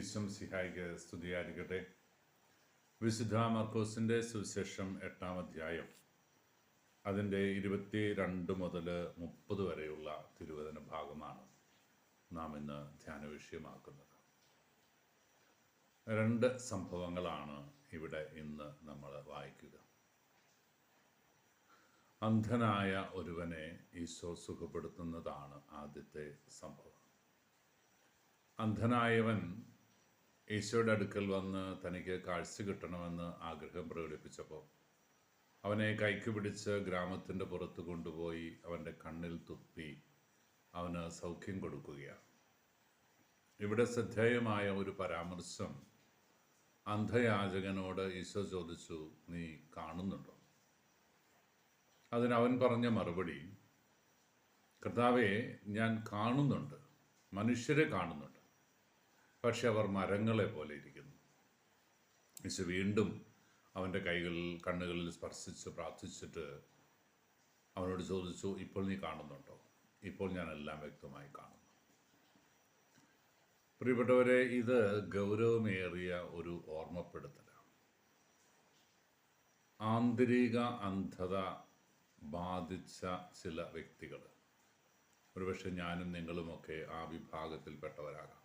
ഈശം സിഹായിക്ക് സ്തുതിയായിരിക്കട്ടെ. വിശുദ്ധ മർക്കോസിൻ്റെ സുവിശേഷം 8-ാം അധ്യായം അതിൻ്റെ 22 മുതൽ 30 വരെയുള്ള തിരുവചന ഭാഗമാണ് നാം ഇന്ന് ധ്യാന വിഷയമാക്കുന്നത്. 2 സംഭവങ്ങളാണ് ഇവിടെ ഇന്ന് നമ്മൾ വായിക്കുക. അന്ധനായ ഒരുവനെ ഈശോ സുഖപ്പെടുത്തുന്നതാണ് ആദ്യത്തെ സംഭവം. അന്ധനായവൻ ഈശോയുടെ അടുക്കൽ വന്ന് തനിക്ക് കാഴ്ച കിട്ടണമെന്ന് ആഗ്രഹം പ്രകടിപ്പിച്ചപ്പോൾ അവനെ കൈക്ക് പിടിച്ച് ഗ്രാമത്തിൻ്റെ പുറത്ത് കൊണ്ടുപോയി അവൻ്റെ കണ്ണിൽ തുപ്പി അവന് സൗഖ്യം കൊടുക്കുകയാണ്. ഇവിടെ ശ്രദ്ധേയമായ ഒരു പരാമർശം, അന്ധയാചകനോട് ഈശോ ചോദിച്ചു, നീ കാണുന്നുണ്ടോ? അതിനവൻ പറഞ്ഞ മറുപടി, കർത്താവേ, ഞാൻ കാണുന്നുണ്ട്, മനുഷ്യരെ കാണുന്നുണ്ട്, പക്ഷെ അവർ മരങ്ങളെ പോലെ ഇരിക്കുന്നു. ഈശോ വീണ്ടും അവൻ്റെ കണ്ണുകളിൽ സ്പർശിച്ച് പ്രാർത്ഥിച്ചിട്ട് അവനോട് ചോദിച്ചു, ഇപ്പോൾ നീ കാണുന്നുണ്ടോ? ഇപ്പോൾ ഞാനെല്ലാം വ്യക്തമായി കാണുന്നു. പ്രിയപ്പെട്ടവരെ, ഇത് ഗൗരവമേറിയ ഒരു ഓർമ്മപ്പെടുത്തലാണ്. ആന്തരിക അന്ധത ബാധിച്ച ചില വ്യക്തികൾ, ഒരുപക്ഷെ ഞാനും നിങ്ങളുമൊക്കെ ആ വിഭാഗത്തിൽപ്പെട്ടവരാകാം.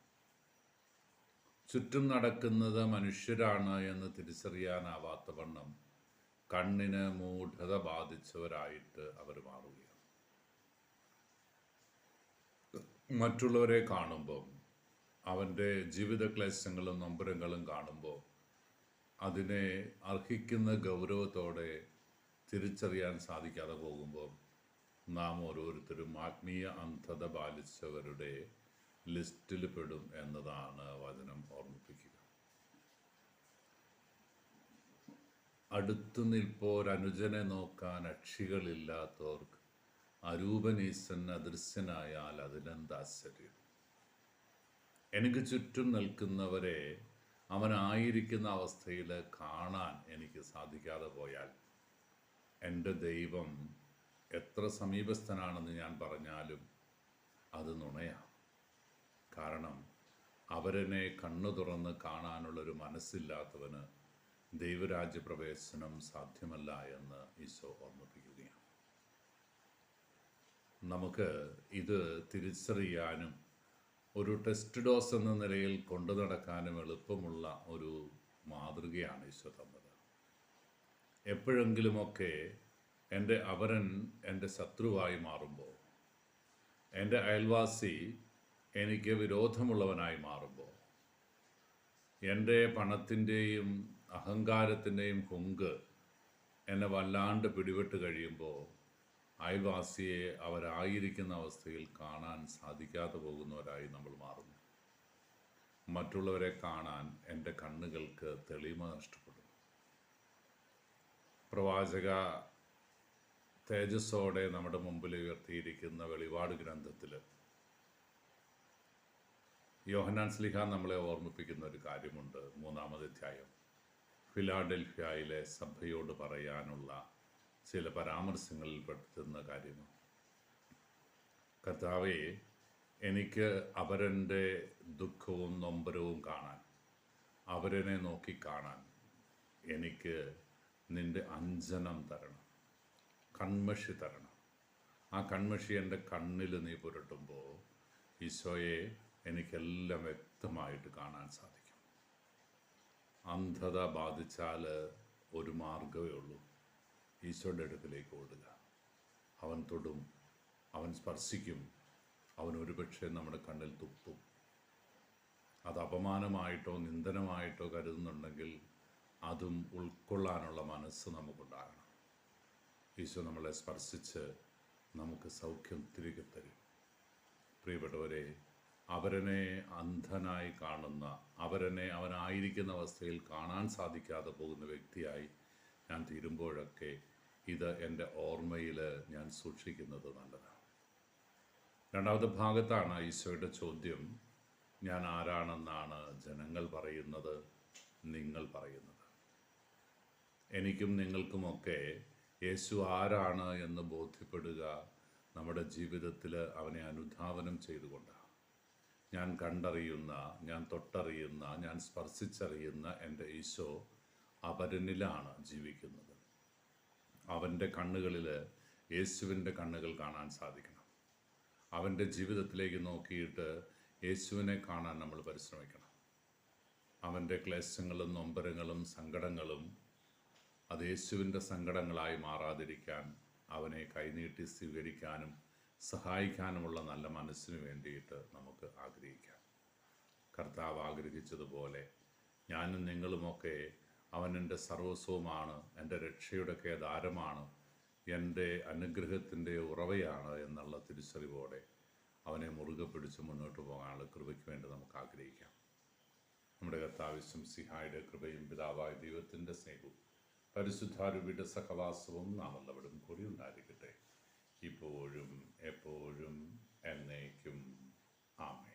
ചുറ്റും നടക്കുന്നത് മനുഷ്യരാണ് എന്ന് തിരിച്ചറിയാനാവാത്ത വണ്ണം കണ്ണിന് മൂഢത ബാധിച്ചവരായിട്ട് അവർ മാറുകയാണ്. മറ്റുള്ളവരെ കാണുമ്പോൾ, അവൻ്റെ ജീവിത ക്ലേശങ്ങളും നൊമ്പരങ്ങളും കാണുമ്പോൾ അതിനെ അർഹിക്കുന്ന ഗൗരവത്തോടെ തിരിച്ചറിയാൻ സാധിക്കാതെ പോകുമ്പോൾ നാം ഓരോരുത്തരും ആത്മീയ അന്ധത ബാധിച്ചവരുടെ ലിസ്റ്റിൽ പെടും എന്നതാണ് വചനം ഓർമ്മിപ്പിക്കുക. അടുത്തു നിൽപ്പോരനുജനെ നോക്കാൻ അക്ഷികളില്ലാത്തവർക്ക് അരൂപനീശൻ അദൃശ്യനായാൽ അതിനെന്താശ്ചര്യം. എനിക്ക് ചുറ്റും നിൽക്കുന്നവരെ അവനായിരിക്കുന്ന അവസ്ഥയിൽ കാണാൻ എനിക്ക് സാധിക്കാതെ പോയാൽ എൻ്റെ ദൈവം എത്ര സമീപസ്ഥനാണെന്ന് ഞാൻ പറഞ്ഞാലും അത് നുണയാണ്. കാരണം അവരെന്നെ കണ്ണു തുറന്ന് കാണാനുള്ളൊരു മനസ്സില്ലാത്തവന് ദൈവരാജ്യപ്രവേശനം സാധ്യമല്ല എന്ന് ഈശോ ഓർമ്മിപ്പിക്കുകയാണ്. നമുക്ക് ഇത് തിരിച്ചറിയാനും ഒരു ടെസ്റ്റ് ഡോസ് എന്ന നിലയിൽ കൊണ്ടു നടക്കാനും എളുപ്പമുള്ള ഒരു മാതൃകയാണ് ഈശോ തന്നത്. എപ്പോഴെങ്കിലുമൊക്കെ എൻ്റെ അവരൻ എൻ്റെ ശത്രുവായി മാറുമ്പോൾ, എൻ്റെ അയൽവാസി എനിക്ക് വിരോധമുള്ളവനായി മാറുമ്പോൾ, എൻ്റെ പണത്തിൻ്റെയും അഹങ്കാരത്തിൻ്റെയും ഹുങ്ക് എന്നെ വല്ലാണ്ട് പിടിപെട്ട് കഴിയുമ്പോൾ അയൽവാസിയെ അവരായിരിക്കുന്ന അവസ്ഥയിൽ കാണാൻ സാധിക്കാതെ പോകുന്നവരായി നമ്മൾ മാറുന്നു. മറ്റുള്ളവരെ കാണാൻ എൻ്റെ കണ്ണുകൾക്ക് തെളിമ നഷ്ടപ്പെടും. പ്രവാചക തേജസ്സോടെ നമ്മുടെ മുമ്പിൽ ഉയർത്തിയിരിക്കുന്ന വെളിപാട് ഗ്രന്ഥത്തിൽ യോഹന്നാൻ ശ്ലീഹാ നമ്മളെ ഓർമ്മിപ്പിക്കുന്ന ഒരു കാര്യമുണ്ട്. 3-ാമത് അധ്യായം ഫിലാഡൽഫിയയിലെ സഭയോട് പറയാനുള്ള ചില പരാമർശങ്ങളിൽ പെടുത്തുന്ന കാര്യമാണ്. കർത്താവേ, എനിക്ക് അവരൻ്റെ ദുഃഖവും നൊമ്പരവും കാണാൻ, അവരനെ നോക്കിക്കാണാൻ എനിക്ക് നിൻ്റെ അഞ്ജനം തരണം, കൺമഷി തരണം. ആ കൺമഷി എൻ്റെ കണ്ണിൽ നീ പുരട്ടുമ്പോൾ ഈശോയെ എനിക്കെല്ലാം വ്യക്തമായിട്ട് കാണാൻ സാധിക്കും. അന്ധത ബാധിച്ചാൽ ഒരു മാർഗമേ ഉള്ളൂ, ഈശോയുടെ അടുക്കിലേക്ക് ഓടുക. അവൻ തൊടും, അവൻ സ്പർശിക്കും, അവൻ ഒരുപക്ഷെ നമ്മുടെ കണ്ണിൽ തുപ്പും. അത് അപമാനമായിട്ടോ നിന്ദനമായിട്ടോ കരുതുന്നുണ്ടെങ്കിൽ അതും ഉൾക്കൊള്ളാനുള്ള മനസ്സ് നമുക്കുണ്ടാകണം. ഈശോ നമ്മളെ സ്പർശിച്ച് നമുക്ക് സൗഖ്യം തിരികെ തരും. പ്രിയപ്പെട്ടവരെ, അവരനെ അന്ധനായി കാണുന്ന, അവരനെ അവനായിരിക്കുന്ന അവസ്ഥയിൽ കാണാൻ സാധിക്കാതെ പോകുന്ന വ്യക്തിയായി ഞാൻ തീരുമ്പോഴൊക്കെ ഇത് എൻ്റെ ഓർമ്മയിൽ ഞാൻ സൂക്ഷിക്കുന്നത് നല്ലതാണ്. 2ാമത്തെ ഭാഗത്താണ് ഈശോയുടെ ചോദ്യം, ഞാൻ ആരാണെന്നാണ് ജനങ്ങൾ പറയുന്നത്, നിങ്ങൾ പറയുന്നത്? എനിക്കും നിങ്ങൾക്കുമൊക്കെ യേശു ആരാണ് എന്ന് ബോധ്യപ്പെടുക നമ്മുടെ ജീവിതത്തിൽ അവനെ അനുധാവനം ചെയ്തുകൊണ്ടാണ്. ഞാൻ കണ്ടറിയുന്ന, ഞാൻ തൊട്ടറിയുന്ന, ഞാൻ സ്പർശിച്ചറിയുന്ന എൻ്റെ ഈശോ അപരനിലാണ് ജീവിക്കുന്നത്. അവൻ്റെ കണ്ണുകളിൽ യേശുവിൻ്റെ കണ്ണുകൾ കാണാൻ സാധിക്കണം. അവൻ്റെ ജീവിതത്തിലേക്ക് നോക്കിയിട്ട് യേശുവിനെ കാണാൻ നമ്മൾ പരിശ്രമിക്കണം. അവൻ്റെ ക്ലേശങ്ങളും നൊമ്പരങ്ങളും സങ്കടങ്ങളും അത് യേശുവിൻ്റെ സങ്കടങ്ങളായി മാറാതിരിക്കാൻ അവനെ കൈനീട്ടി സ്വീകരിക്കാനും സഹായിക്കാനുമുള്ള നല്ല മനസ്സിന് വേണ്ടിയിട്ട് നമുക്ക് ആഗ്രഹിക്കാം. കർത്താവ് ആഗ്രഹിച്ചതുപോലെ ഞാനും നിങ്ങളുമൊക്കെ അവൻ എൻ്റെ സർവസ്വമാണ്, എൻ്റെ രക്ഷയുടെ കേദാരമാണ്, എൻ്റെ അനുഗ്രഹത്തിൻ്റെ ഉറവയാണ് എന്നുള്ള തിരിച്ചറിവോടെ അവനെ മുറുകെ പിടിച്ച് മുന്നോട്ട് പോകാനുള്ള കൃപയ്ക്ക് വേണ്ടി നമുക്ക് ആഗ്രഹിക്കാം. നമ്മുടെ കർത്താവ് മിശിഹായുടെ കൃപയും പിതാവായ ദൈവത്തിൻ്റെ സ്നേഹവും പരിശുദ്ധാരൂപിയുടെ സഹവാസവും നാം എല്ലാവരും കൂടി ഉണ്ടായിരിക്കട്ടെ, ഇപ്പോഴും എപ്പോഴും എന്നേക്കും. ആമേൻ.